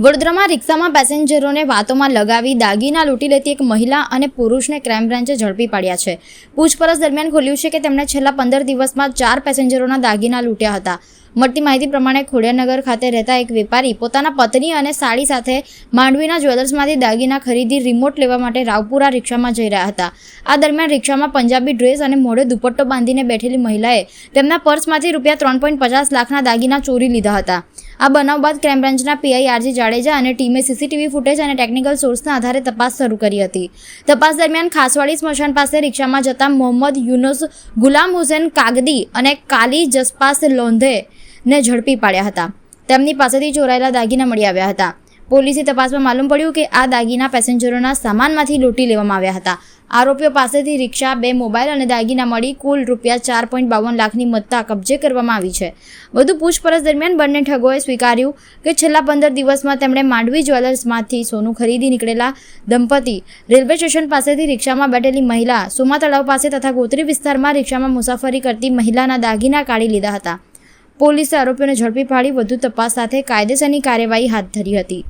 વડોદરામાં રિક્ષામાં પેસેન્જરોને વાતોમાં લગાવી દાગીના લૂંટી લેતી એક મહિલા અને પુરુષને ક્રાઇમ બ્રાન્ચે ઝડપી પાડ્યા છે। પૂછપરછ દરમિયાન ખુલ્યું છે કે તેમણે છેલ્લા 15 દિવસમાં 4 પેસેન્જરોના દાગીના લૂંટ્યા હતા। મળતી માહિતી પ્રમાણે ખોડિયારનગર ખાતે રહેતા એક વેપારી પોતાના પત્ની અને સાડી સાથે માંડવીના જ્વેલર્સમાંથી દાગીના ખરીદી રિમોટ લેવા માટે રાવપુરા રિક્ષામાં જઈ રહ્યા હતા। આ દરમિયાન રિક્ષામાં પંજાબી ડ્રેસ અને મોઢે દુપટ્ટો બાંધીને બેઠેલી મહિલાએ તેમના પર્સમાંથી ₹3.50 લાખના દાગીના ચોરી લીધા હતા। આ બનાવ બાદ ક્રાઇમ બ્રાન્ચના પીઆઈ આરજી જાડેજા અને ટીમે સીસીટીવી ફૂટેજ અને ટેકનિકલ સોર્સના આધારે તપાસ શરૂ કરી હતી। તપાસ દરમિયાન ખાસવાડી સ્મશાન પાસે રિક્ષામાં જતા મોહમ્મદ યુનુસ ગુલામ હુસેન કાગદી અને કાલી જસપાસ લોંધે ને ઝડપી પાડ્યા હતા। તેમની પાસેથી ચોરાયેલા દાગીના મળી આવ્યા હતા। પોલીસે તપાસમાં માલુમ પડ્યું કે આ દાગીના પેસેન્જરોના સામાનમાંથી લૂંટી લેવામાં આવ્યા હતા। આરોપીઓ પાસેથી રિક્ષા, 2 મોબાઈલ અને દાગીના મળી કુલ ₹4.52 લાખની મત્તા કબજે કરવામાં આવી છે। વધુ પૂછપરછ દરમિયાન બંને ઠગોએ સ્વીકાર્યું કે છેલ્લા 15 દિવસમાં તેમણે માંડવી જ્વેલર્સમાંથી સોનું ખરીદી નીકળેલા દંપતી, રેલવે સ્ટેશન પાસેથી રિક્ષામાં બેઠેલી મહિલા, સોમા તળાવ પાસે તથા ગોત્રી વિસ્તારમાં રિક્ષામાં મુસાફરી કરતી મહિલાના દાગીના કાઢી લીધા હતા। પોલીસે આરોપીઓને ઝડપી પાડી વધુ તપાસ સાથે કાયદેસરની કાર્યવાહી હાથ ધરી હતી।